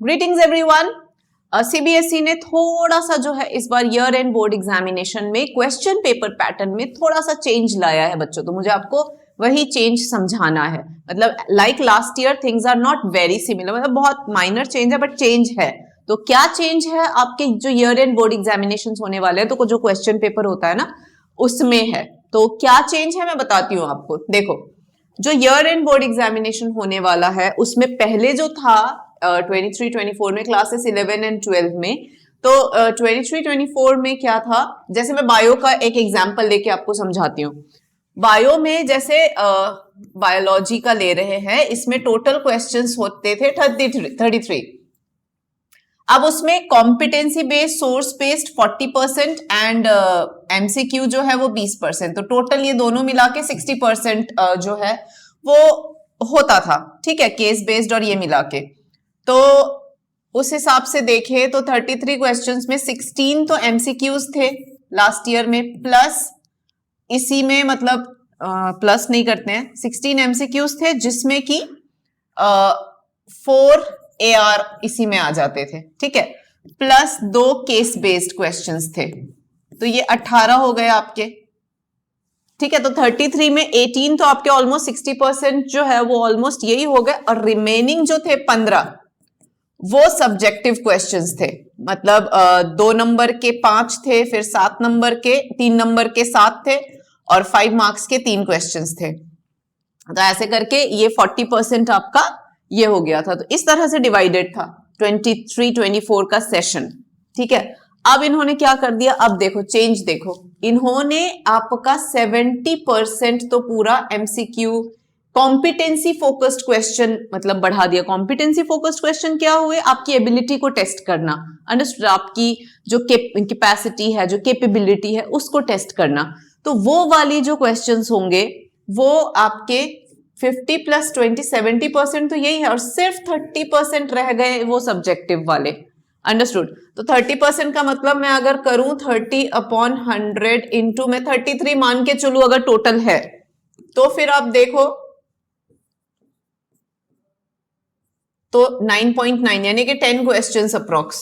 Greetings everyone. CBSE ने थोड़ा सा जो है इस बार ईयर एंड बोर्ड एग्जामिनेशन में क्वेश्चन पेपर पैटर्न में थोड़ा सा चेंज लाया है बच्चों, तो मुझे आपको वही चेंज समझाना है। मतलब like last year things are not very similar, मतलब बहुत माइनर चेंज है बट चेंज है। तो क्या चेंज है आपके जो ईयर एंड बोर्ड एग्जामिनेशन होने वाले हैं, तो जो क्वेश्चन पेपर होता है ना उसमें है। तो क्या चेंज है मैं बताती हूँ आपको। देखो, जो ईयर एंड बोर्ड एग्जामिनेशन होने वाला है उसमें पहले जो था 23-24 में क्लासेस 11 एंड 12 में, तो 23-24 में क्या था, जैसे मैं बायो का एक एग्जांपल लेके आपको समझाती हूँ। बायो में जैसे बायोलॉजी का ले रहे हैं, इसमें टोटल क्वेश्चंस होते थे 33। अब उसमें competency based, source based 40% and MCQ जो है वो 20%, तो टोटल ये दोनों मिला के 60% जो है वो होता था। ठीक है, केस बेस्ड और ये मिला के। तो उस हिसाब से देखें तो 33 क्वेश्चंस में 16 तो एमसीक्यूज थे लास्ट ईयर में, प्लस इसी में मतलब प्लस नहीं करते हैं, 16 एमसीक्यूज थे जिसमें कि 4 AR इसी में आ जाते थे। ठीक है, प्लस 2 केस बेस्ड क्वेश्चंस थे, तो ये 18 हो गए आपके। ठीक है, तो 33 में 18 तो आपके ऑलमोस्ट 60% जो है वो ऑलमोस्ट यही हो गए, और रिमेनिंग जो थे 15 वो सब्जेक्टिव क्वेश्चंस थे। मतलब 2 नंबर के 5 थे, फिर 7 नंबर के 3 नंबर के 7 थे, और 5 मार्क्स के 3 क्वेश्चंस थे। तो ऐसे करके ये 40% आपका ये हो गया था। तो इस तरह से डिवाइडेड था 23-24 का सेशन। ठीक है, अब इन्होंने क्या कर दिया, अब देखो चेंज देखो, इन्होंने आपका 70% तो पूरा एमसीक्यू कॉम्पिटेंसी फोकस्ड क्वेश्चन मतलब बढ़ा दिया। कॉम्पिटेंसी फोकस्ड क्वेश्चन क्या हुए, आपकी एबिलिटी को टेस्ट करना, अंडरस्टूड, आपकी जो कैपेसिटी है, जो कैपेबिलिटी है उसको टेस्ट करना। तो वो वाली जो क्वेश्चंस होंगे वो आपके 50 + 20 70% तो यही है, और सिर्फ 30% रह गए वो सब्जेक्टिव वाले। अंडरस्टूड, तो 30% का मतलब मैं अगर करूं 30/100 इंटू मैं 33 मान के चलूं अगर टोटल है, तो फिर आप देखो तो 9.9 यानी कि 10 क्वेश्चन अप्रोक्स,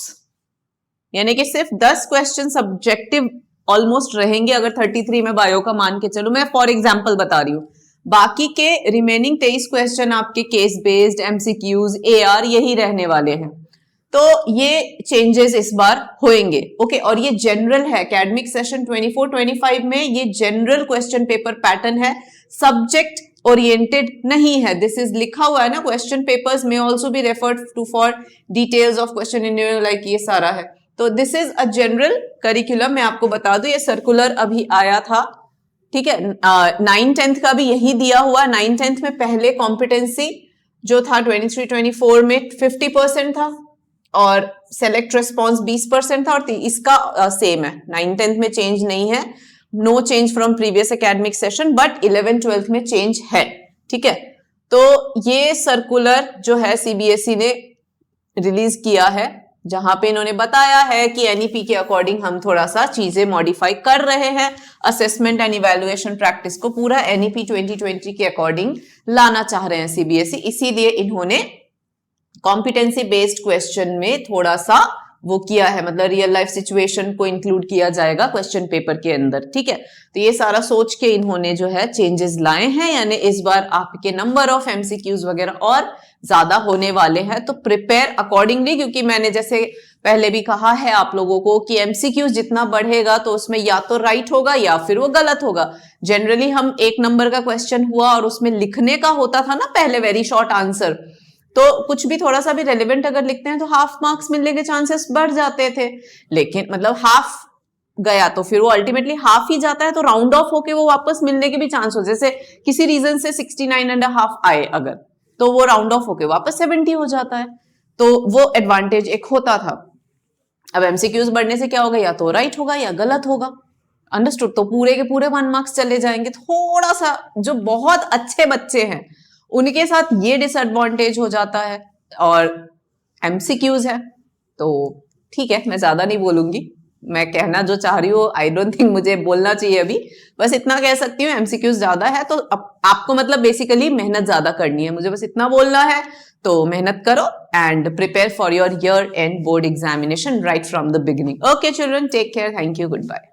यानी कि सिर्फ 10 क्वेश्चन सब्जेक्टिव ऑलमोस्ट रहेंगे अगर 33 में बायो का मान के चलो, मैं फॉर एग्जांपल बता रही हूं। बाकी के रिमेनिंग 23 क्वेश्चन आपके केस बेस्ड, एमसीक्यूज, AR यही रहने वाले हैं। तो ये चेंजेस इस बार होंगे। ओके, और ये जनरल है, एकेडमिक सेशन 24-25 में ये जनरल क्वेश्चन पेपर पैटर्न है, सब्जेक्ट ओरिएंटेड नहीं है। दिस इज लिखा हुआ है ना, क्वेश्चन पेपर्स में also be referred to for details of question in like ये सारा है। तो this is a general curriculum. मैं आपको बता दूं, ये सर्कुलर अभी आया था। ठीक है, 9-10 का भी यही दिया हुआ। 9-10 में पहले कॉम्पिटेंसी जो था 23-24 में 50% था, और सेलेक्ट रिस्पॉन्स 20% था, और इसका सेम है। 9-10 में चेंज नहीं है, no change from previous academic session, but 11-12 में चेंज है। ठीक है, तो ये सर्कुलर जो है सीबीएसई ने रिलीज किया है, जहां पे इन्होंने बताया है कि एनईपी के अकॉर्डिंग हम थोड़ा सा चीजें मॉडिफाई कर रहे हैं, असेसमेंट एंड इवैल्यूएशन प्रैक्टिस को पूरा एनईपी 2020 के अकॉर्डिंग लाना चाह रहे हैं सीबीएसई। इसीलिए इन्होंने कॉम्पिटेंसी बेस्ड क्वेश्चन में थोड़ा सा वो किया है, मतलब रियल लाइफ सिचुएशन को इंक्लूड किया जाएगा क्वेश्चन पेपर के अंदर। ठीक है, तो ये सारा सोच के इन्होंने जो है चेंजेस लाए हैं, यानी इस बार आपके नंबर ऑफ एमसीक्यूज वगैरह और ज्यादा होने वाले हैं। तो प्रिपेयर अकॉर्डिंगली, क्योंकि मैंने जैसे पहले भी कहा है आप लोगों को कि एमसीक्यूज जितना बढ़ेगा तो उसमें या तो राइट होगा या फिर वो गलत होगा। जनरली हम 1 नंबर का क्वेश्चन हुआ और उसमें लिखने का होता था ना पहले वेरी शॉर्ट आंसर, तो कुछ भी थोड़ा सा भी रेलेवेंट अगर लिखते हैं तो हाफ मार्क्स मिलने के चांसेस बढ़ जाते थे। लेकिन मतलब हाफ गया तो फिर वो अल्टीमेटली हाफ ही जाता है, तो राउंड ऑफ होके वो वापस मिलने के भी चांस हो, जैसे किसी रीजन से 69.5 आए अगर, तो वो राउंड ऑफ होके वापस 70 हो जाता है, तो वो एडवांटेज एक होता था। अब एमसीक्यूज बढ़ने से क्या होगा, या तो राइट होगा या गलत होगा। अंडरस्टूड, तो पूरे के पूरे 1 मार्क्स चले जाएंगे। थोड़ा सा जो बहुत अच्छे बच्चे हैं उनके साथ ये डिसएडवांटेज हो जाता है, और एमसीक्यूज है तो ठीक है, मैं ज्यादा नहीं बोलूंगी। मैं कहना जो चाह रही हूँ, आई डोंट थिंक मुझे बोलना चाहिए अभी, बस इतना कह सकती हूँ एमसीक्यूज ज्यादा है, तो आपको मतलब बेसिकली मेहनत ज्यादा करनी है, मुझे बस इतना बोलना है। तो मेहनत करो and prepare for your year end board examination right from the beginning. Okay children, take care, thank you, good bye.